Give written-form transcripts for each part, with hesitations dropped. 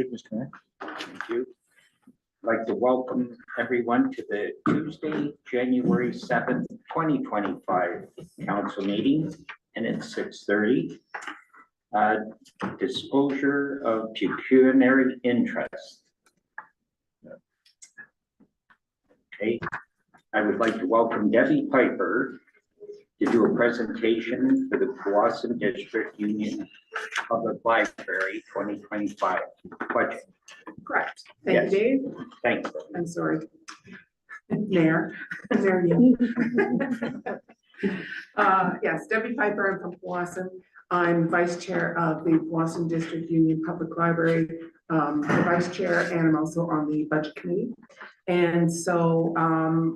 you, Mr. Mayor. Thank you. I'd like to welcome everyone to the Tuesday, January 7th, 2025 council meeting, and it's 6:30. Disclosure of pecuniary interest. Okay, I would like to welcome Debbie Piper to do a presentation for the Powassan District Union Public Library 2025 budget. Correct. Thank Yes. you, Dave. Thanks. I'm sorry. Mayor. Yes, Debbie Piper, I'm from Powassan. I'm vice chair of the Powassan District Union Public Library, the vice chair, and I'm also on the budget committee. And so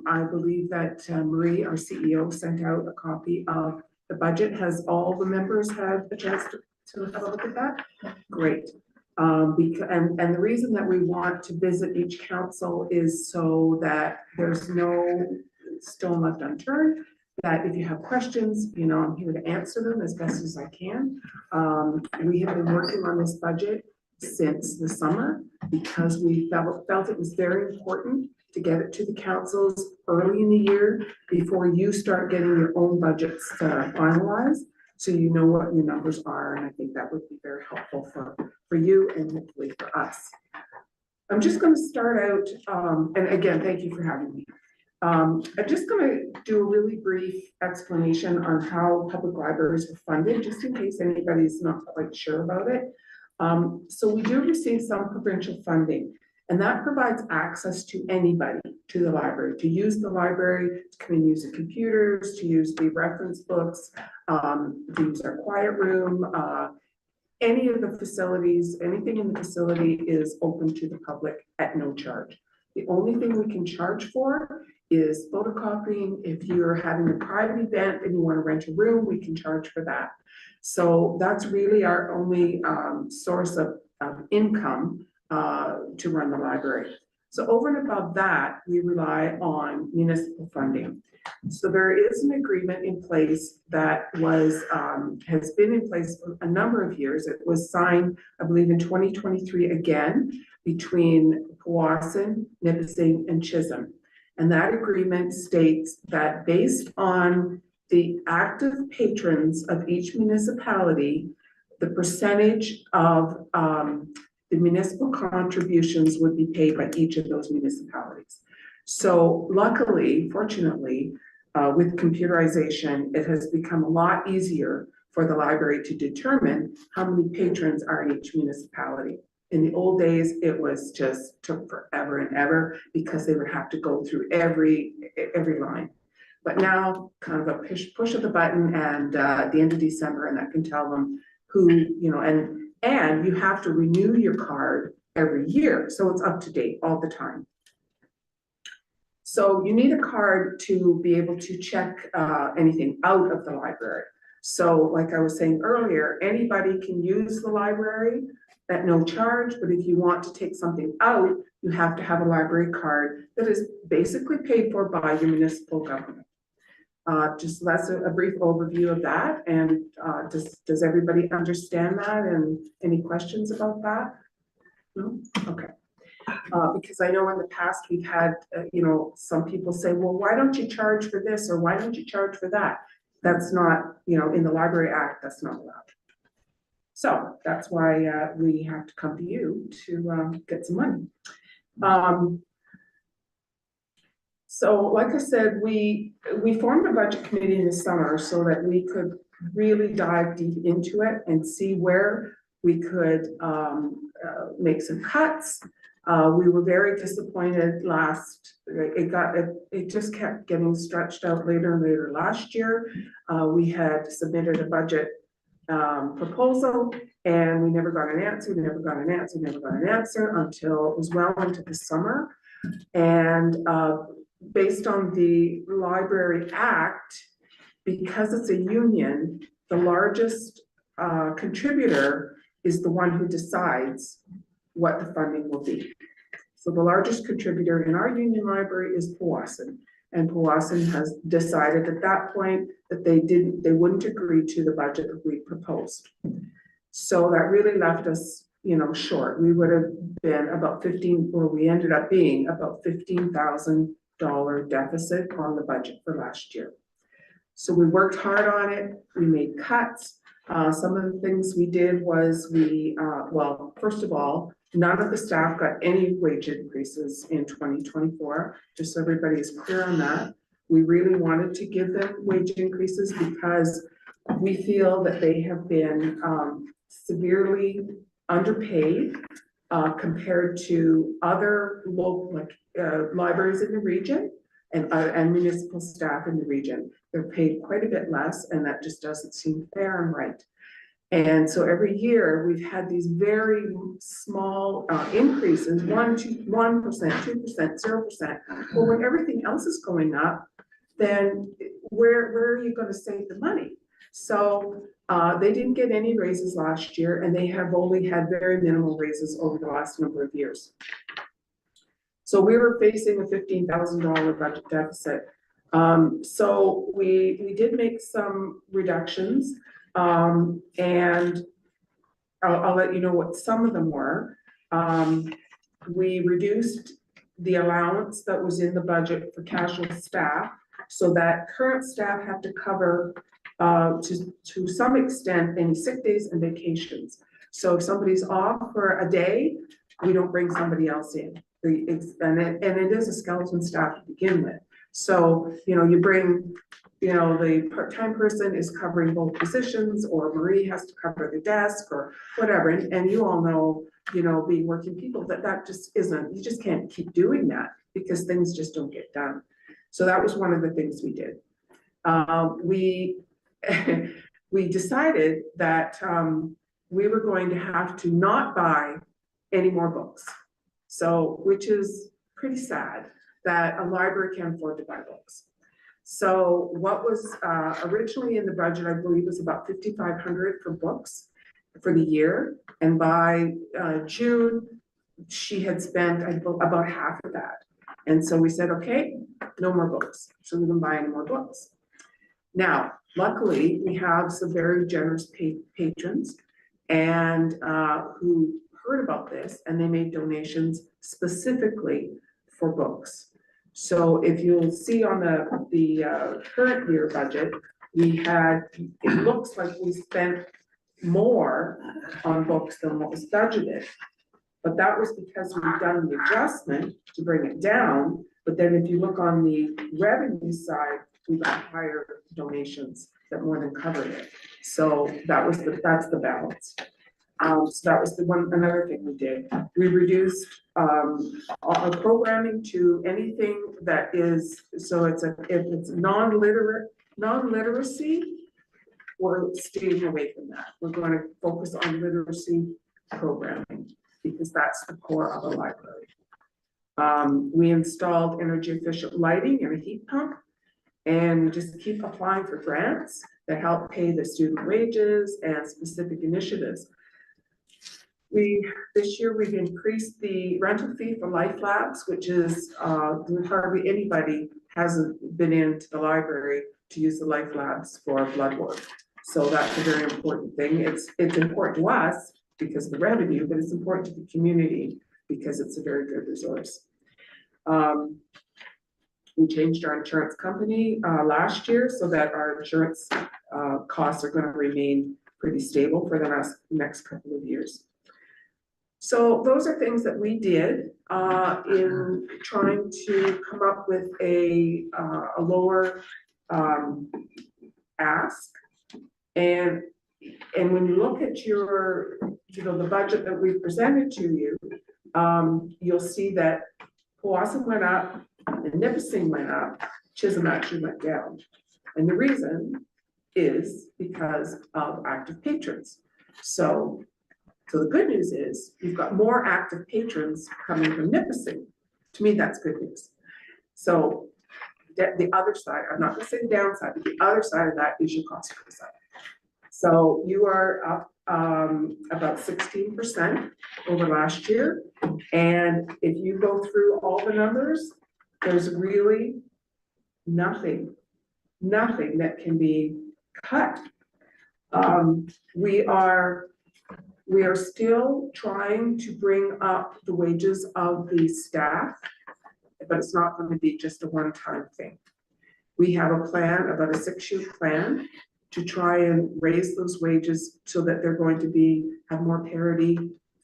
I believe that Marie, our CEO, sent out a copy of the budget. Has all the members had a chance to have a look at that? Great. And the reason that we want to visit each council is so that there's no stone left unturned, that if you have questions, you know, I'm here to answer them as best as I can. We have been working on this budget since the summer because we felt it was very important to get it to the councils early in the year before you start getting your own budgets finalized, so you know what your numbers are, and I think that would be very helpful for you and hopefully for us. I'm just going to start out, and again, thank you for having me. I'm just going to do a really brief explanation on how public libraries are funded, just in case anybody's not quite sure about it. So we do receive some provincial funding, and that provides access to anybody to the library, to use the library, to come and use the computers, to use the reference books, to use our quiet room, any of the facilities, anything in the facility is open to the public at no charge. The only thing we can charge for is photocopying. If you're having a private event and you want to rent a room, we can charge for that. So that's really our only source of income to run the library. So over and above that, we rely on municipal funding. So there is an agreement in place that was has been in place for a number of years. It was signed, I believe, in 2023 again between Powassan, Nipissing, and Chisholm. And that agreement states that based on the active patrons of each municipality, the percentage of the municipal contributions would be paid by each of those municipalities. So luckily, fortunately, with computerization, it has become a lot easier for the library to determine how many patrons are in each municipality. In the old days, it was just took forever and ever because they would have to go through every line. But now, kind of a push of the button, and at the end of December, and that can tell them who, you know, and you have to renew your card every year, so it's up to date all the time. So you need a card to be able to check anything out of the library. So like I was saying earlier, anybody can use the library at no charge, but if you want to take something out, you have to have a library card that is basically paid for by your municipal government. Just that's a brief overview of that. And does everybody understand that, and any questions about that? No? Okay. Because I know in the past we've had, you know, some people say, well, why don't you charge for this, or why don't you charge for that? That's not, you know, in the Library Act, that's not allowed. So that's why we have to come to you to get some money. So like I said, we formed a budget committee in the summer so that we could really dive deep into it and see where we could make some cuts. We were very disappointed it just kept getting stretched out later and later last year. We had submitted a budget proposal and we never got an answer, until it was well into the summer. And based on the Library Act, because it's a union, the largest contributor is the one who decides what the funding will be. So the largest contributor in our union library is Powassan, and Powassan has decided at that point that they wouldn't agree to the budget that we proposed. So that really left us short. We would have been about 15, or we ended up being about $15,000 deficit on the budget for last year. So we worked hard on it, we made cuts. Some of the things we did was well, first of all, none of the staff got any wage increases in 2024, just so everybody is clear on that. We really wanted to give them wage increases because we feel that they have been severely underpaid compared to other local libraries in the region and municipal staff in the region. They're paid quite a bit less, and that just doesn't seem fair and right. And so every year we've had these very small increases, 1%, 2%, 0%. Well, when everything else is going up, then where are you going to save the money? So they didn't get any raises last year, and they have only had very minimal raises over the last number of years. So we were facing a $15,000 budget deficit. So we did make some reductions, and I'll let you know what some of them were. We reduced the allowance that was in the budget for casual staff, so that current staff have to cover to some extent any sick days and vacations. So if somebody's off for a day, we don't bring somebody else in. And it is a skeleton staff to begin with. So, you bring, the part-time person is covering both positions, or Marie has to cover the desk or whatever. And you all know, being working people, that just isn't, you just can't keep doing that because things just don't get done. So that was one of the things we did. We decided that we were going to have to not buy any more books. So, which is pretty sad that a library can't afford to buy books. So what was originally in the budget, I believe, was about $5,500 for books for the year. And by June, she had spent about half of that. And so we said, okay, no more books. So we didn't buy any more books. Now, luckily, we have some very generous patrons and who heard about this, and they made donations specifically for books. So if you'll see on the current year budget, it looks like we spent more on books than what was budgeted. But that was because we've done the adjustment to bring it down. But then if you look on the revenue side, we got higher donations that more than covered it. So that's the balance. So that was another thing we did. We reduced our programming to anything that is, so if it's non-literacy, we're staying away from that. We're going to focus on literacy programming because that's the core of a library. We installed energy efficient lighting and a heat pump, and just keep applying for grants that help pay the student wages and specific initiatives. This year we've increased the rental fee for Life Labs, which is hardly anybody hasn't been into the library to use the Life Labs for blood work. So that's a very important thing. It's important to us because of the revenue, but it's important to the community because it's a very good resource. We changed our insurance company last year so that our insurance costs are going to remain pretty stable for the next couple of years. So those are things that we did in trying to come up with a lower ask. And when you look at your, the budget that we presented to you, you'll see that Powassan went up and Nipissing went up, Chisholm actually went down. And the reason is because of active patrons. So the good news is you've got more active patrons coming from Nipissing. To me, that's good news. So the other side, I'm not going to say the downside, but the other side of that is your cost per side. So you are up about 16% over last year. And if you go through all the numbers, there's really nothing that can be cut. We are We are still trying to bring up the wages of the staff, but it's not going to be just a one-time thing. We have a plan, about a 6-year plan, to try and raise those wages so that they're going to have more parity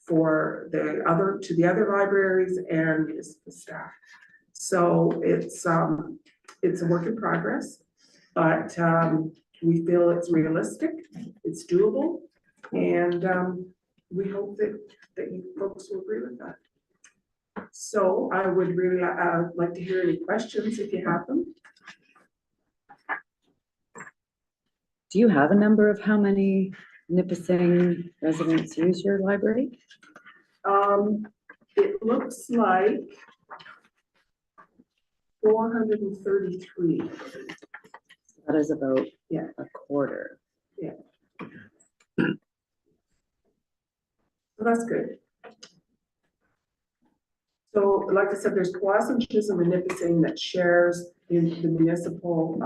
for the other libraries and the staff. So it's a work in progress, but we feel it's realistic, it's doable, and we hope that you folks will agree with that. So I would really like to hear any questions if you have them. Do you have a number of how many Nipissing residents use your library? It looks like 433. That is about Yeah. a quarter. So that's good. So like I said, there's Powassan, Chisholm, and Nipissing that shares in the municipal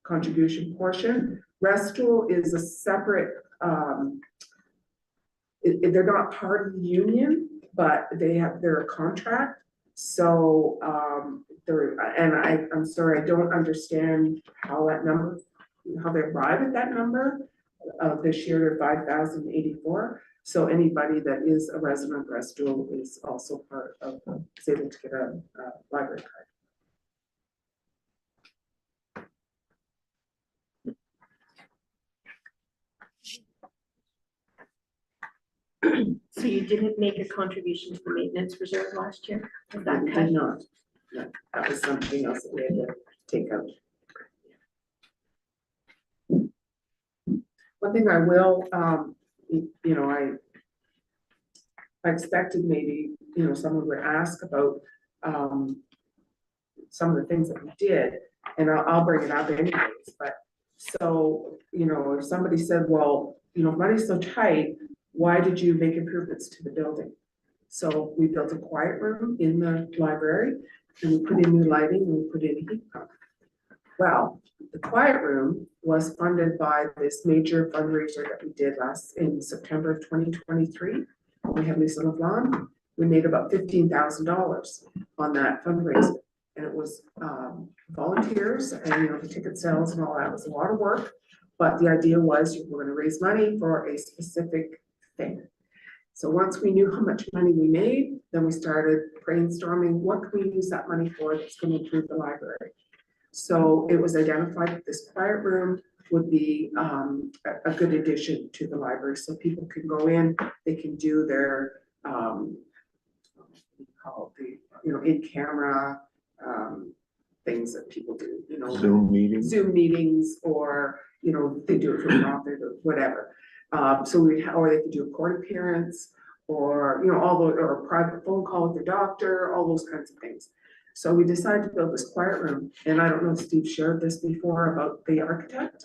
contribution portion. Restoule is a separate, they're not part of the union, but they're a contract. So I'm sorry, I don't understand how that number, how they arrive at that number. This year they're 5,084. So anybody that is a resident of Restoule is also part of, is able to get a library card. So you didn't make a contribution to the maintenance reserve last year? Was that We cut? did not. No, that was something else that we had to take out. One thing I will, you know, I expected maybe, you know, someone would ask about some of the things that we did, and I'll bring it up anyways, but so, you know, if somebody said, well, you know, money's so tight, why did you make improvements to the building? So we built a quiet room in the library, and we put in new lighting, and we put in a heat pump. Well, the quiet room was funded by this major fundraiser that we did in September of 2023. We have Lisa LeBlanc. We made about $15,000 on that fundraiser, and it was volunteers, and you know, the ticket sales and all that was a lot of work. But the idea was we're going to raise money for a specific thing. So once we knew how much money we made, then we started brainstorming, what can we use that money for that's going to improve the library? So it was identified that this quiet room would be a good addition to the library. So people can go in, they can do their, in-camera things that people do, you know. Zoom meetings, or, you know, they do it for profit or whatever. So or they could do a court appearance, or, you know, or a private phone call with their doctor, all those kinds of things. So we decided to build this quiet room, and I don't know if Steve shared this before about the architect.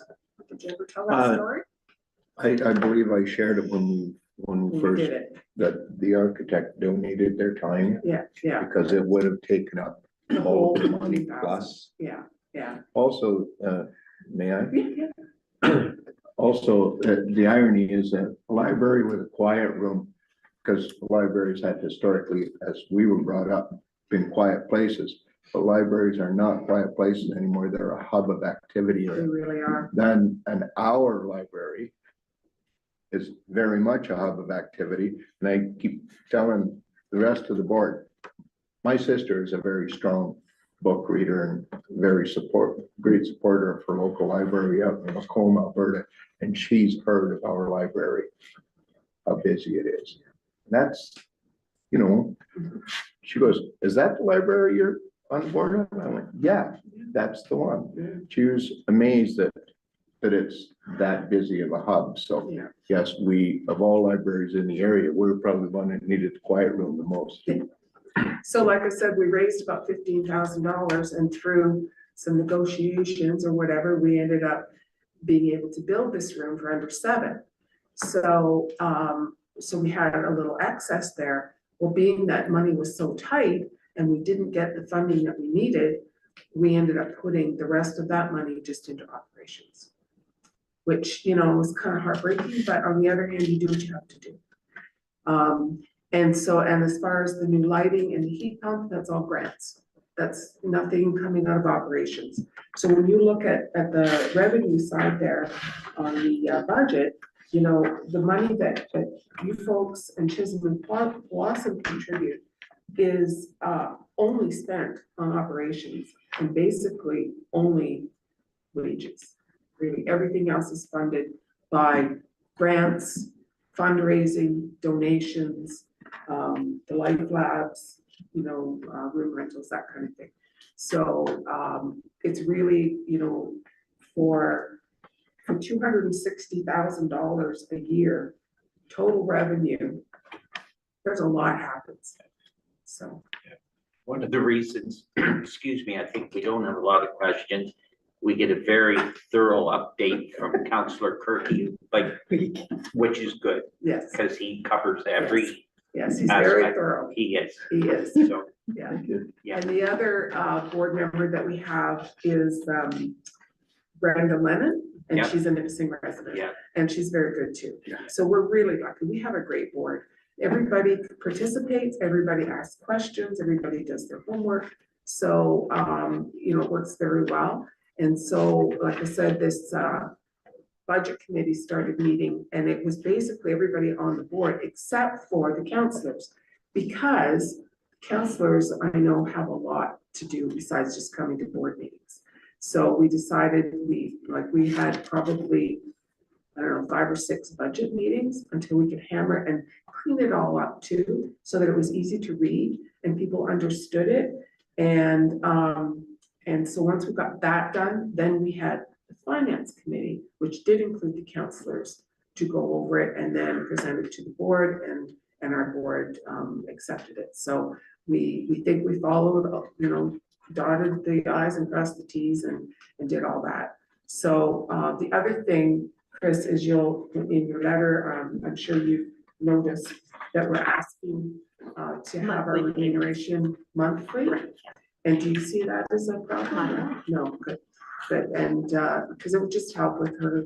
Did you ever tell that story? I believe I shared it when we first, did it. that the architect donated their time Yeah, because it would have taken up the all whole the money 20,000. plus. Yeah. Also, may I? Yeah. Also, the irony is that a library with a quiet room, because libraries have historically, as we were brought up, been quiet places. But libraries are not quiet places anymore. They're a hub of activity. They really are. Then our library is very much a hub of activity. And I keep telling the rest of the board, my sister is a very strong book reader and great supporter of her local library up in Macomb, Alberta. And she's heard of our library, how busy it is. And that's, you know, she goes, is that the library you're on board with? I went, yeah, that's the one. She was amazed that it's that busy of a hub. So Yeah. yes, of all libraries in the area, we're probably the one that needed the quiet room the most. So like I said, we raised about $15,000, and through some negotiations or whatever, we ended up being able to build this room for under $7. So, so we had a little excess there. Well, being that money was so tight and we didn't get the funding that we needed, we ended up putting the rest of that money just into operations. which, you know, is kind of heartbreaking, but on the other hand, you do what you have to do. And so, and as far as the new lighting and the heat pump, that's all grants. That's nothing coming out of operations. So when you look at the revenue side there on the budget, you know, the money that you folks and Chisholm and Blossom contribute is only spent on operations and basically only wages. Really, everything else is funded by grants, fundraising, donations, the Life Labs, you know, room rentals, that kind of thing. So it's really, you know, for $260,000 a year, total revenue, there's a lot happens. So. One of the reasons, excuse me, I think we don't have a lot of questions. We get a very thorough update from Councillor Kirky, like, which is good, Yes, because he covers every yes, he's very aspect. thorough. He is, He is, so, yeah. Thank you. yeah. And the other board member that we have is Brenda Lennon, and Yeah. she's a Nipissing resident. Yeah. And she's very good too. So we're really lucky. We have a great board. Everybody participates, everybody asks questions, everybody does their homework. So, you know, it works very well. And so, like I said, this budget committee started meeting, and it was basically everybody on the board except for the councillors. Because councillors, I know, have a lot to do besides just coming to board meetings. So we decided we had probably, I don't know, 5 or 6 budget meetings until we could hammer and clean it all up too, so that it was easy to read and people understood it. And so once we got that done, then we had the finance committee, which did include the councillors, to go over it and then present it to the board, and our board accepted it. So we think we followed, you know, dotted the i's and crossed the t's and did all that. So the other thing, Chris, is you'll, in your letter, I'm sure you've noticed that we're asking to have our Monthly. remuneration monthly. And do you see that as a problem? No. No, good, good. And because it would just help with her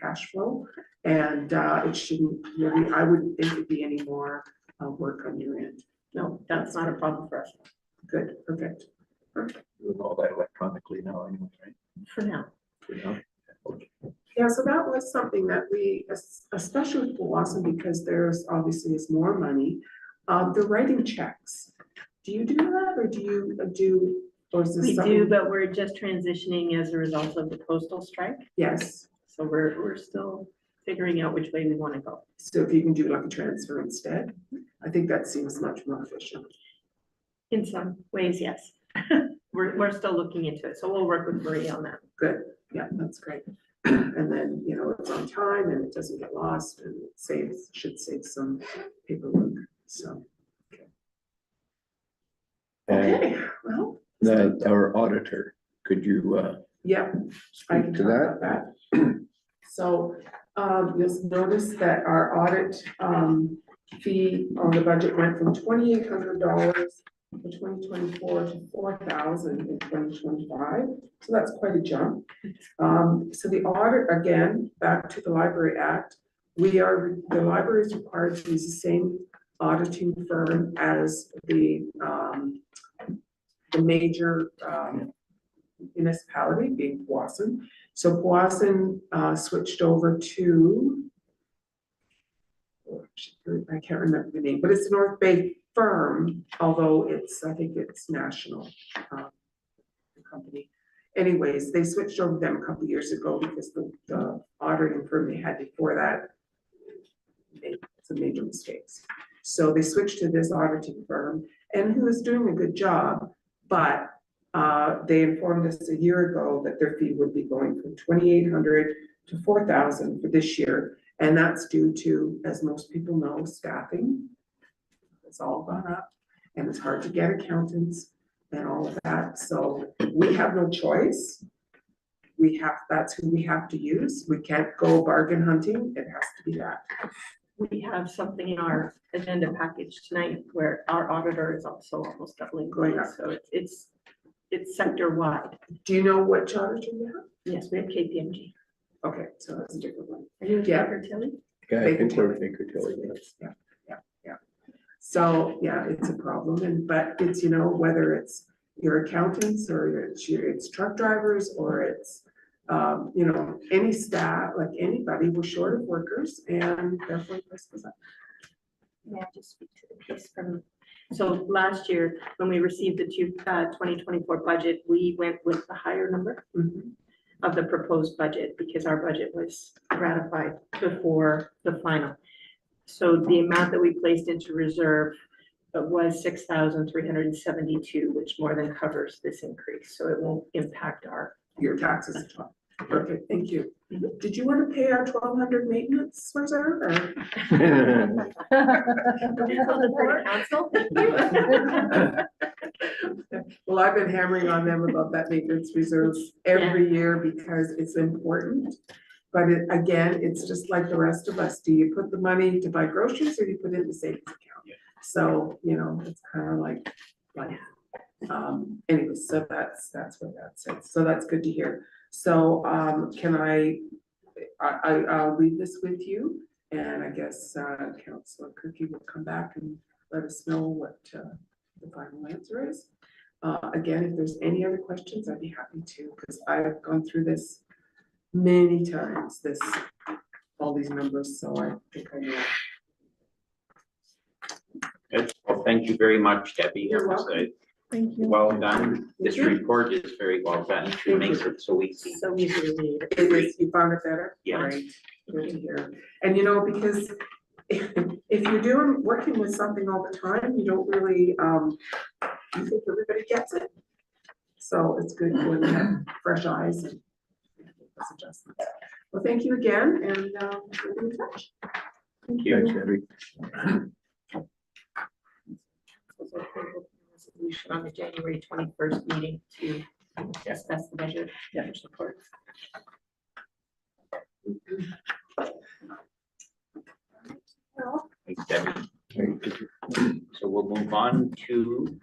cash flow. And it shouldn't really, I wouldn't think it'd be any more work on your end. No, that's not a problem for us Good, perfect. Doing all that electronically now anyway, right? for now. You know? Yeah, so that was something that we, especially with Blossom, because there's obviously is more money, the writing checks. Do you do that, or do you do, or is this We something? do, but we're just transitioning as a result of the postal strike. Yes, So we're still figuring out which way we want to go. so if you can do like a transfer instead, I think that seems much more efficient. In some ways, yes. We're still looking into it, so we'll work with Marie on that. Good, yeah, that's great. And then, you know, it's on time and it doesn't get lost, and it should save some paperwork, so. Okay, well, Our auditor, could you yeah, I can speak to talk that? about that. So, you'll notice that our audit, fee on the budget went from $2,800 for 2024 to $4,000 in 2025. So that's quite a jump. So the audit, again, back to the Library Act, the library is required to use the same auditing firm as the major municipality, being Powassan. So Powassan switched over to, I can't remember the name, but it's a North Bay firm, although I think it's national company. Anyways, they switched over them a couple of years ago because the auditing firm they had before that made some major mistakes. So they switched to this auditing firm, and who is doing a good job, but they informed us a year ago that their fee would be going from $2,800 to $4,000 for this year. And that's due to, as most people know, staffing. It's all gone up, and it's hard to get accountants and all of that. So we have no choice. That's who we have to use. We can't go bargain hunting. It has to be that. We have something in our agenda package tonight where our auditor is also almost doubling. Going up. So it's sector wide. Do you know which auditor you have? Yes, we have KPMG. Okay, so that's a different one. Are you in Yeah. Baker Tilly? Yeah, I think we're Baker Tilly. Yeah. So, yeah, it's a problem, but it's, whether it's your accountants or it's truck drivers or it's, any staff, like anybody, we're short of workers and therefore price goes up. May I just speak to the piece from, so last year, when we received the 2024 budget, we went with the higher number Mhm. of the proposed budget because our budget was ratified before the final. So the amount that we placed into reserve was 6,372, which more than covers this increase. So it won't impact our. Your taxes as well. Perfect, thank you. Did you want to pay our 1,200 maintenance reserve or? Council, thank you. Well, I've been hammering on them about that maintenance reserve every year because it's important. But again, it's just like the rest of us. Do you put the money to buy groceries or do you put it in the savings account? Yeah. So, it's kind of like, anyway, so that's what that says. So that's good to hear. So, can I'll leave this with you and I guess, Councilor Cookie will come back and let us know what, the final answer is. Again, if there's any other questions, I'd be happy to, because I've gone through this many times, all these numbers, so I think I know. Good. Well, thank you very much, Debbie. You're That was welcome. Thank you. well done. This Thank you. report is very well done. She Thank makes you. it so easy. So easy to read. It is, you found it better? Yeah. Great, good to hear. And because if you're working with something all the time, you don't really, you think everybody gets it. So it's good when you have fresh eyes and those adjustments. Well, thank you again, and we'll be in touch. Thank you. Thanks, Debbie. Resolution on the January 21st meeting to discuss the budget report. Thanks, Debbie. So we'll move on to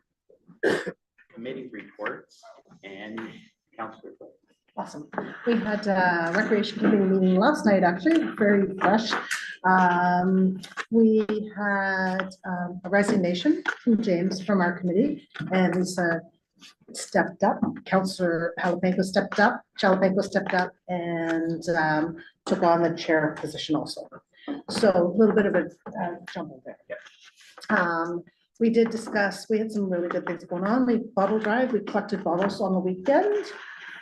committee reports and Councilor. Awesome. We had a recreation committee meeting last night, actually, very fresh. We had a resignation from James from our committee, and Lisa stepped up. Councillor Halapenko stepped up, Chalapenko stepped up, and took on the chair position also. So a little bit of a jumble there. We did discuss, we had some really good things going on. We bottle drive, we collected bottles on the weekend.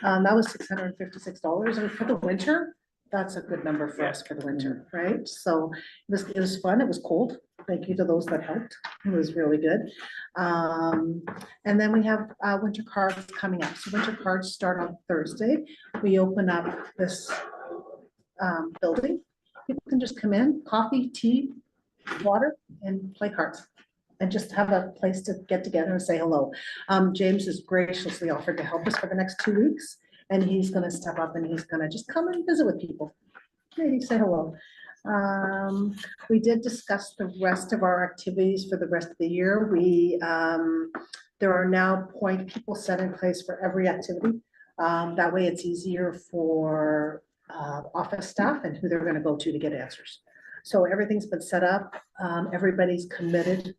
That was $656, and for the winter, that's a good number for us for the winter, right? So it was fun, it was cold. Thank you to those that helped. It was really good. And then we have winter cards coming up. So winter cards start on Thursday. We open up this building. People can just come in, coffee, tea, water, and play cards. And just have a place to get together and say hello. James has graciously offered to help us for the next 2 weeks, and he's gonna step up and he's gonna just come and visit with people. Maybe say hello. We did discuss the rest of our activities for the rest of the year. There are now people set in place for every activity. That way it's easier for office staff and who they're gonna go to get answers. So everything's been set up. Everybody's committed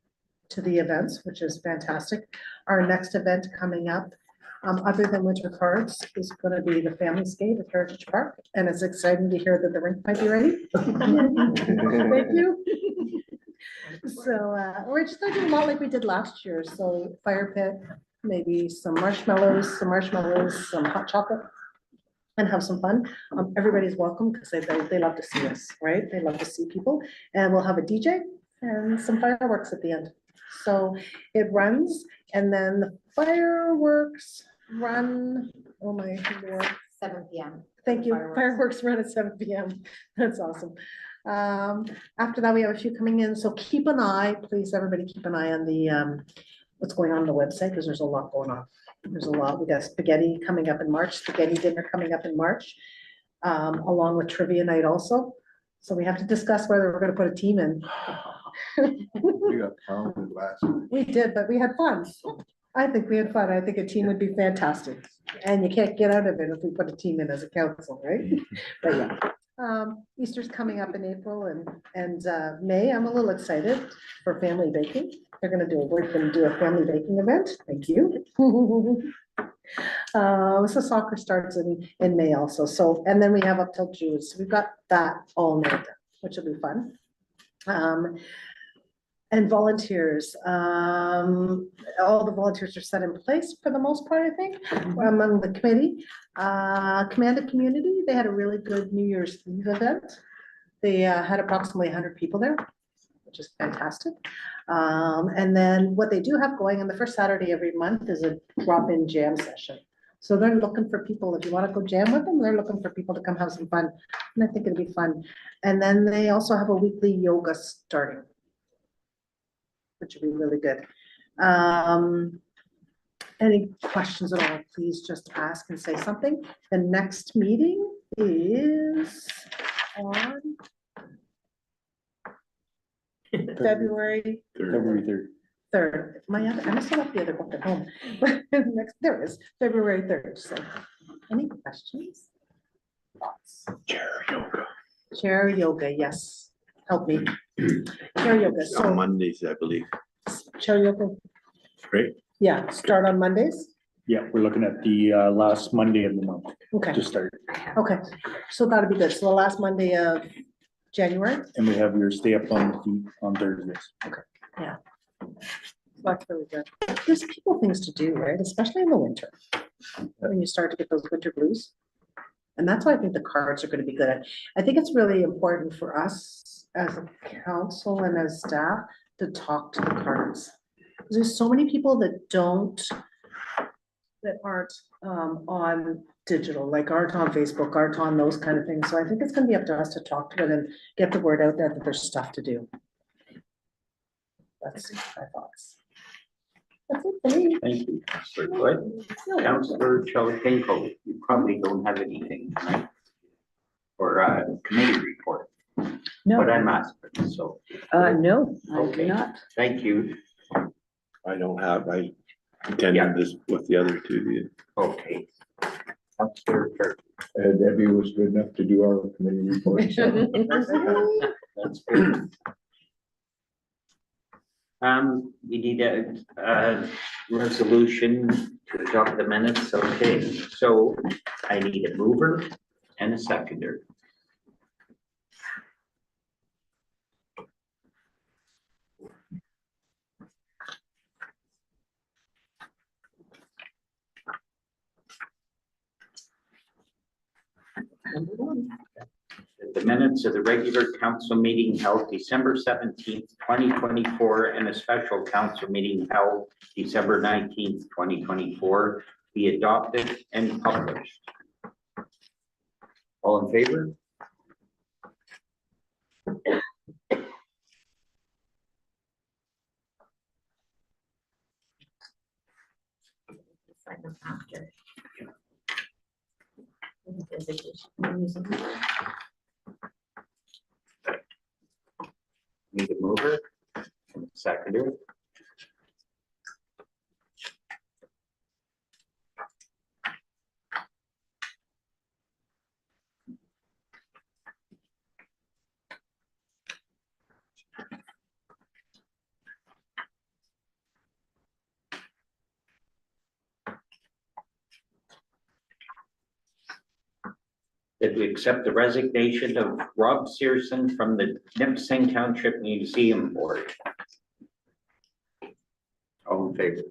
to the events, which is fantastic. Our next event coming up, other than winter cards, is going to be the family skate at Heritage Park, and it's exciting to hear that the rink might be ready. Thank you. So we're just going to do a lot like we did last year. So fire pit, maybe some marshmallows, some hot chocolate, and have some fun. Everybody's welcome because they love to see us, right? They love to see people, and we'll have a DJ and some fireworks at the end. So it runs, and then the fireworks run, oh my Lord. 7 p.m. Thank you. Fireworks. Fireworks run at 7 p.m. That's awesome. After that, we have a few coming in. So keep an eye, please, everybody keep an eye on the what's going on the website, because there's a lot going on. There's a lot. We got spaghetti coming up in March, spaghetti dinner coming up in March, along with trivia night also. So we have to discuss whether we're going to put a team in. We got pounded last night. We did, but we had fun. I think we had fun. I think a team would be fantastic. And you can't get out of it if we put a team in as a council, right? But yeah, Easter's coming up in April and May. I'm a little excited for family baking. We're gonna do a family baking event. Thank you. So soccer starts in May also. So, and then we have up till June. So we've got that all nailed down, which will be fun. And volunteers, all the volunteers are set in place for the most part, I think, among the committee. Command of Community, they had a really good New Year's Eve event. They had approximately 100 people there, which is fantastic. And then what they do have going on the first Saturday every month is a drop-in jam session. So they're looking for people, if you want to go jam with them, they're looking for people to come have some fun. And I think it'll be fun. And then they also have a weekly yoga starting, which would be really good. Any questions at all, please just ask and say something. The next meeting is on February February 3rd. I must have left the other book at home. Next, there it is, February 3rd. So, any questions? Thoughts? Chair yoga, yes. Help me. Chair yoga, On so Mondays, I believe. chair yoga, Great. yeah, start on Mondays? Yeah, we're looking at the last Monday of the month Okay, to start. okay, so that'll be good. So the last Monday of January? And we have your stay up on the feet on Thursdays. That's really good. There's people things to do, right? Especially in the winter. When you start to get those winter blues. And that's why I think the cards are gonna be good at. I think it's really important for us as a council and as staff to talk to the cards. 'Cause there's so many people that aren't on digital, like aren't on Facebook, aren't on those kind of things. So I think it's gonna be up to us to talk to them and get the word out there that there's stuff to do. That's my thoughts. That's it for me. Thank you, Councillor Good. Councillor Chalatenko, you probably don't have anything tonight for a committee report, No, but I'm asking, so, no, I do Okay. not. thank you. I Yeah. attended this with the other two. Okay. Councillor Kirk, Debbie was good enough to do our committee report. so. that's good. We need a resolution to adopt the minutes, okay, so I need a mover and a seconder. The minutes of the regular council meeting held December 17th, 2024, and a special council meeting held December 19th, 2024, be adopted and published. All in favor? Sign them after. Need a mover and a seconder. That we accept the resignation of Rob Searson from the Nipissing Township Museum Board. All in favor?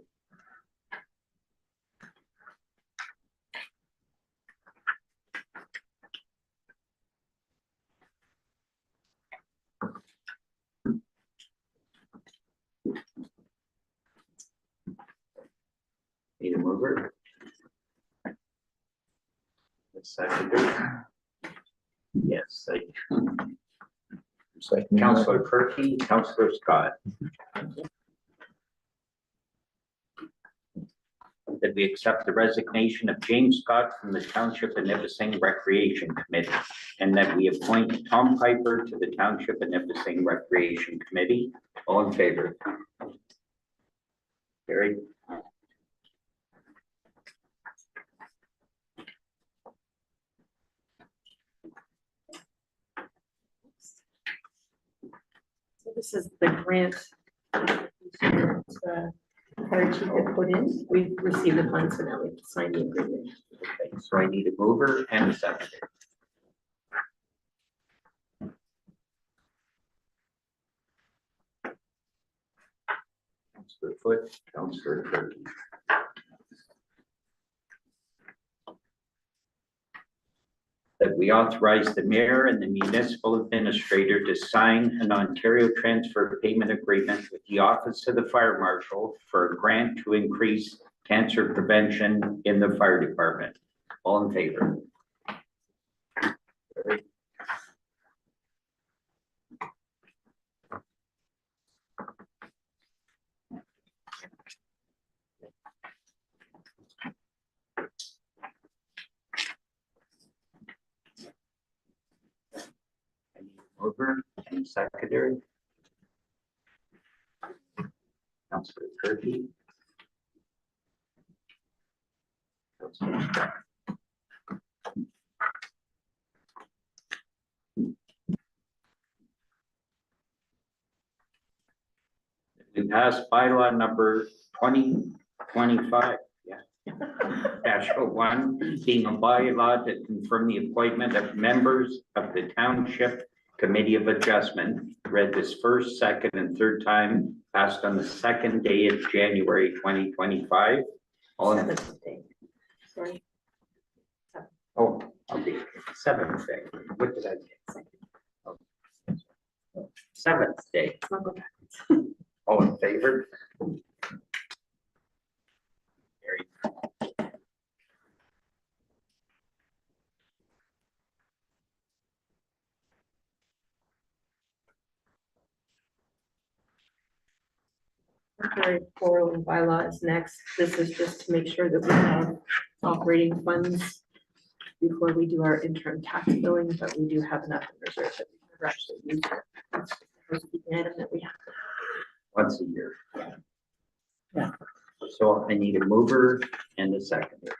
Need a mover? Seconder. Yes, Second. Councillor Kirky, Councillor Scott. That we accept the resignation of James Scott from the Township of Nipissing Recreation Committee, and that we appoint Tom Piper to the Township of Nipissing Recreation Committee. All in favor? Carried. This is the grant. Fire chief had put in, we've received the funds, so now we have to sign the agreement. Okay, so I need a mover and a seconder. Councillor Foot, Councillor Turkey. That we authorize the mayor and the municipal administrator to sign an Ontario transfer payment agreement with the Office of the Fire Marshal for a grant to increase cancer prevention in the fire department. All in favor? Mover and secondary. Councillor Turkey. Councillor Scott. We passed bylaw number 2025, -01, being a bylaw to confirm the appointment of members of the Township Committee of Adjustment, read this first, second, and third time, passed on the second day of January 2025. All in, Seventh day. Sorry. oh, I'll be seventh day. What did I say? Oh. Seventh day. Let's not go backwards. All in favor? Carried. Temporary quarrel and bylaws next. This is just to make sure that we have operating funds before we do our interim tax billing, but we do have enough in reserve that we can never actually use it. That's the item that we have. Once a year. Yeah. So I need a mover and a seconder.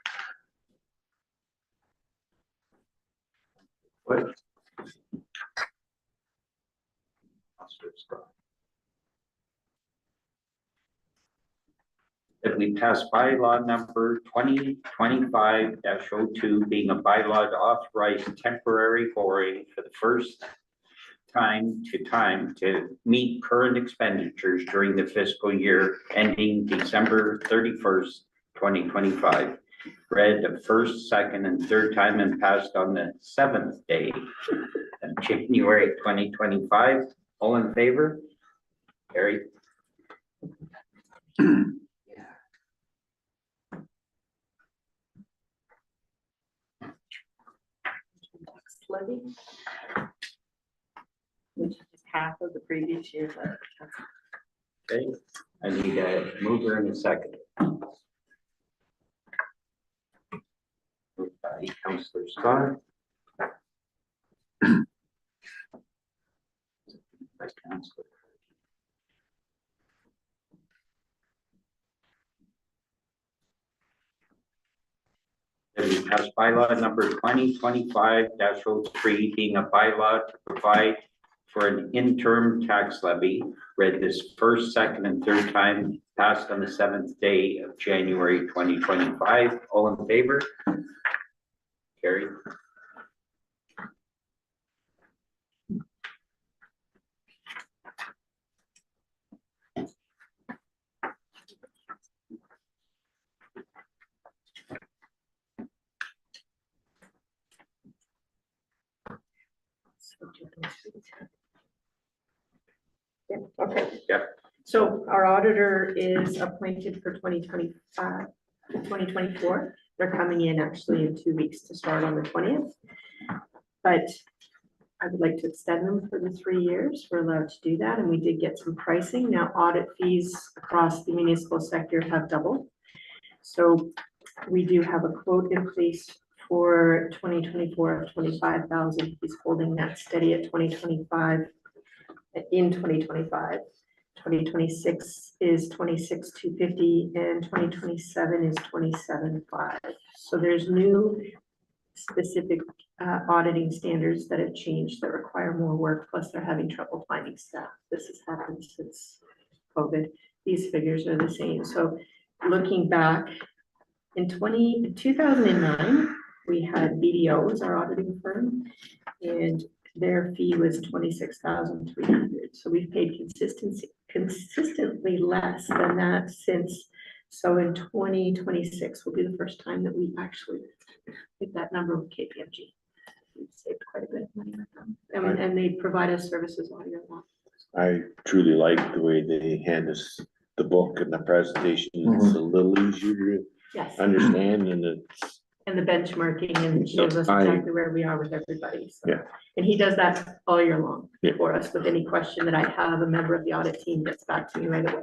What? Councillor Scott. That we pass bylaw number 2025-02, being a bylaw to authorize temporary borrowing for the first time to meet current expenditures during the fiscal year ending December 31st, 2025. Read the first, second, and third time and passed on the seventh day of January 2025. All in favor? Carried. Tax levy, which is half of the previous year. But Okay, I need a mover and a second. Moved by Councillor Scott. By Councillor. That we pass bylaw number 2025-03, being a bylaw to provide for an interim tax levy, read this first, second, and third time, passed on the seventh day of January 2025. All in favor? Carried. yeah, okay. Yep. So our auditor is appointed for 2025, 2024. They're coming in actually in 2 weeks to start on the 20th. But I would like to extend them for the 3 years. We're allowed to do that, and we did get some pricing. Now audit fees across the municipal sector have doubled. So we do have a quote in place for 2024 of 25,000. He's holding that steady at 2025. In 2025, 2026 is 26,250, and 2027 is 27,500. So there's new specific auditing standards that have changed that require more work, plus they're having trouble finding staff. This has happened since COVID. These figures are the same. So looking back, in 2009, we had BDO as our auditing firm, and their fee was 26,300. So we've paid consistently less than that since. So in 2026 will be the first time that we actually hit that number with KPMG. We've saved quite a bit of money with them, and they provide us services all year long. I truly like the way they hand us the book and the presentation. It's a little easier to Yes, understand and it's, and the benchmarking and So shows us I- exactly where we are with everybody. So. Yeah. And he does that all year long Yeah. for us with any question that I have. A member of the audit team gets back to me right away.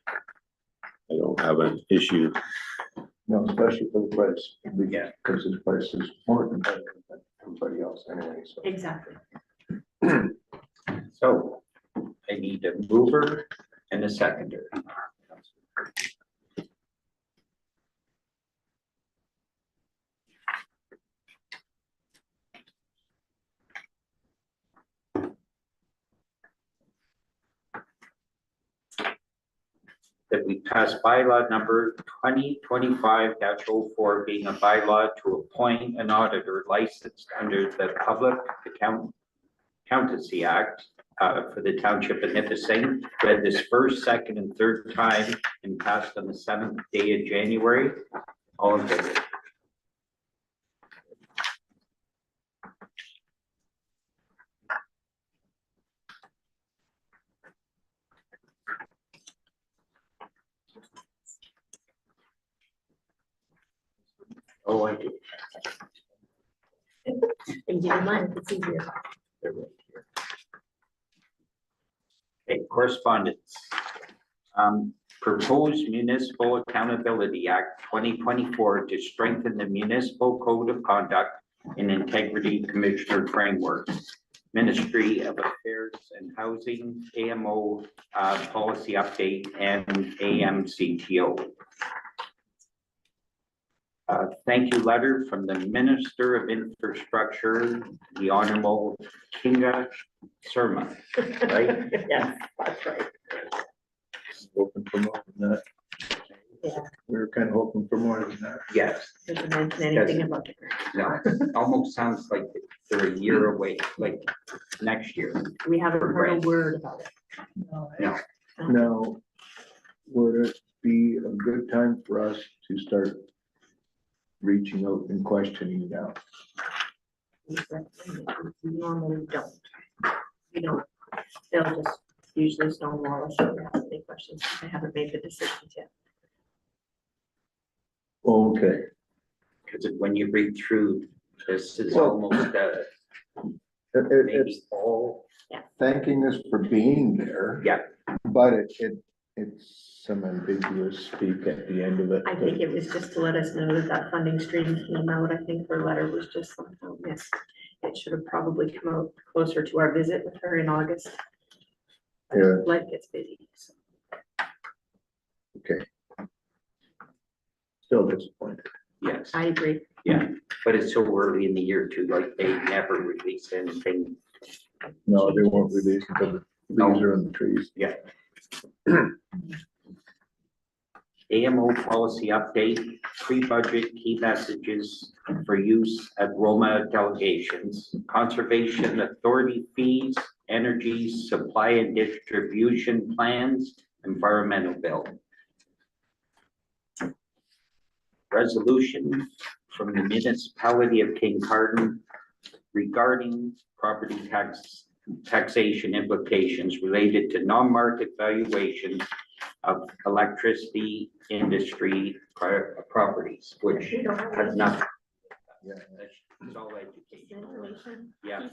I don't have an issue. No, especially for the price. Yeah. Because the price is more competitive than everybody else anyway, so. Exactly. So I need a mover and a seconder. That we pass bylaw number 2025-04, being a bylaw to appoint an auditor licensed under the Public Accountancy Act for the Township of Nipissing, read this first, second, and third time and passed on the 7th day of January. All in favor? Oh, I do. And you don't mind if it's easier. They're right here. Okay, correspondence. Proposed Municipal Accountability Act 2024 to strengthen the municipal code of conduct and integrity commissioner framework. Ministry of Affairs and Housing, AMO policy update, and AMCTO. Thank you letter from the Minister of Infrastructure, the Honorable Kinga Surma, right? Yes, that's right. Hoping for more than that. Yeah. We were kind of hoping for more than that. Yes, Doesn't mention anything about the grant. no, almost sounds like they're a year away, like next year. We haven't heard a word about it. No, Now, would it be a good time for us to start reaching out and questioning now? We normally don't. We don't. They'll just usually stonewall us if we have any questions. They haven't made the decisions yet. Okay. because when you read through, this is Well- almost It's maybe all, thanking us for being there. yeah, But it's some ambiguous speak at the end of it. I think it was just to let us know that that funding stream came out. I think her letter was just somehow missed. It should have probably come out closer to our visit with her in August. Yeah. Life gets busy, so. Okay. Still disappointed. yes, I agree. but it's so early in the year too, like they never release anything. No, they won't release until the leaves are on the trees. AMO policy update, pre-budget key messages for use at Roma delegations, conservation authority fees, energy supply and distribution plans, environmental bill. Resolution from the municipality of Kincardine regarding property taxation implications related to non-market valuation of electricity industry properties, which We don't have has nothing. Yeah. It's all education. information. Yeah.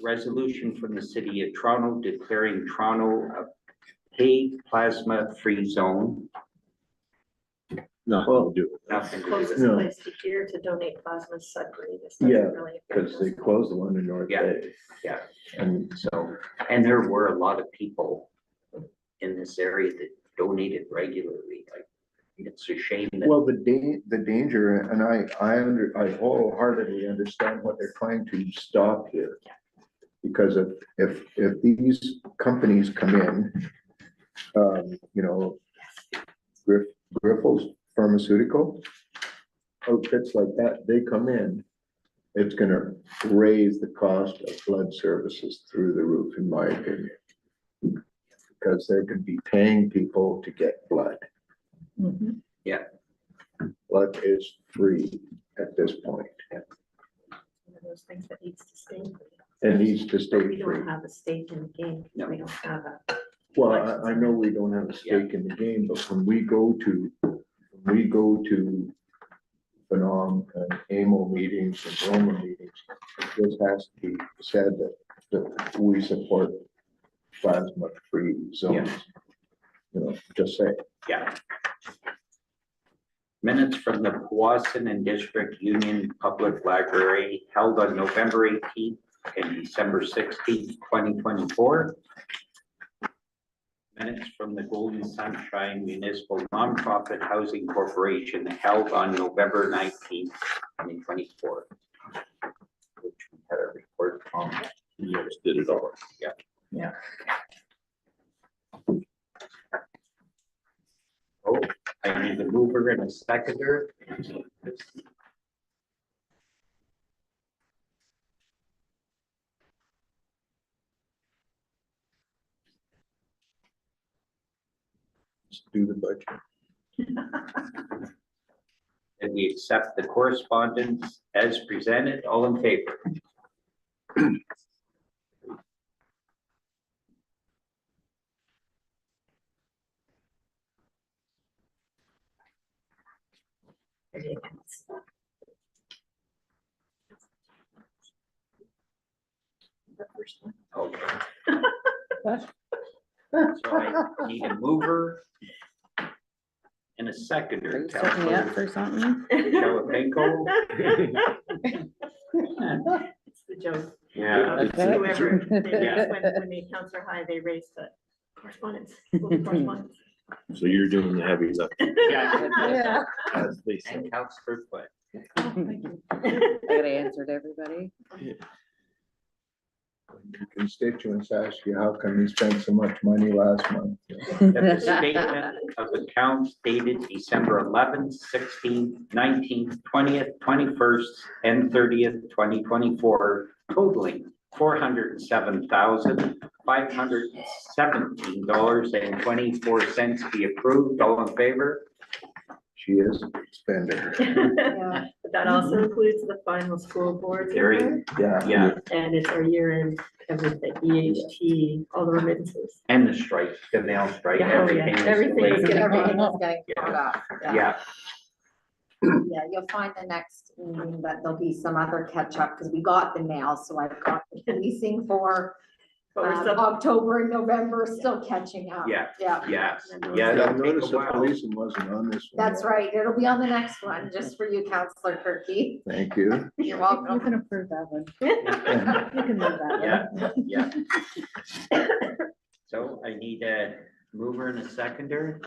Resolution from the city of Toronto declaring Toronto a paid plasma free zone. No, we'll do it. Nothing to do Closest No. place to here to donate plasma is Sudbury. This Yeah, doesn't really affect Because they us. closed the one in North Yeah. Bay. Yeah. And So, and there were a lot of people in this area that donated regularly, like It's a shame that, Well, the danger, and I wholeheartedly understand what they're trying to stop here. Because if these companies come in, you know, Grifols Pharmaceutical, outfits like that, they come in, it's gonna raise the cost of blood services through the roof, in my opinion. Because they're gonna be paying people to get blood. Mhm. Blood is free at this point. One of those things that needs to stay. It needs to But stay we free. don't have a stake in the game. No. We don't have a. Well, I know we don't have a stake in the game, but when we go to Phenom and AMO meetings and Roma meetings, this has to be said that we support plasma-free zones. You know, just say, yeah. Minutes from the Powassan and District Union Public Library held on November 18th and December 16th, 2024. Minutes from the Golden Sunshine Municipal Nonprofit Housing Corporation held on November 19th, 2024. Which we had a report on. You just did it all. Oh, I need a mover and a seconder. let's do the budget. And we accept the correspondence as presented. All in favor? The first one. Okay. So I need a mover and a Are seconder. you setting me up for something? Chalapenko? It's the joke. Yeah. It's Okay. Whoever, they Yeah. raised, when the accounts are high, they raise the correspondence. Correspondence. So you're doing the heavy lifting, Yeah. Yeah. as they say. And Councillor Foot. I gotta answer to everybody. Constituents ask you, how come you spent so much money last month? That the statement of accounts dated December 11th, 16th, 19th, 20th, 21st, and 30th, 2024, totaling $407,517.24 be approved. All in favor? She is a big spender. That also includes the final school board. Very- number, Yeah. Yeah, And it's our year-end, everything, EHT, all the remittances. and the strike, the mail strike, Yeah, oh, yeah. everything. was Everything was delayed. getting Everything caught is getting caught up. Yeah, Yeah, you'll find the next meeting that there'll be some other catch up because we got the mail, so I've got the policing for But we're still, October and November, still catching up. yeah, Yeah, yeah, Remember yeah. I it'll take a noticed the while. policing wasn't on this one. that's right. It'll be on the next one, just for you, Counselor Kirky. Thank you. You're You welcome. can approve that one. You can move that one. Yeah, yeah. So I need a mover and a seconder.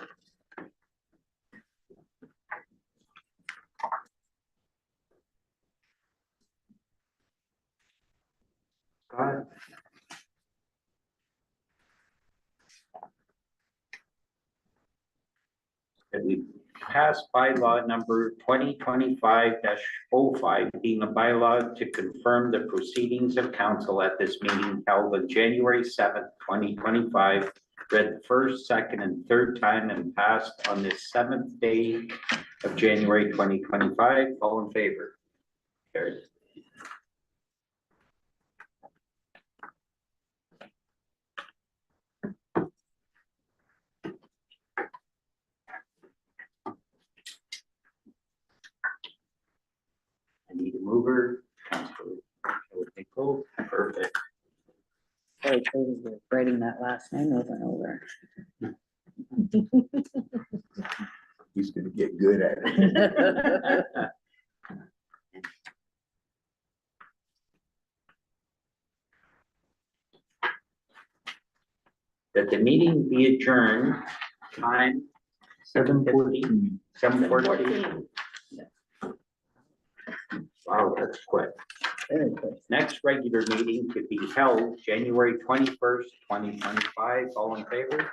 Scott? That we pass bylaw number 2025-05, being a bylaw to confirm the proceedings of council at this meeting held on January 7th, 2025, read the first, second, and third time and passed on this 7th day of January 2025. All in favor? Carried. I need a mover. Councilor Nicole, perfect. Sorry, Tracy, we're writing that last name over and over. He's gonna get good at it. That the meeting be adjourned, time 7:14. 7:14. 14. Wow, that's quick. Next regular meeting to be held January 21st, 2025. All in favor?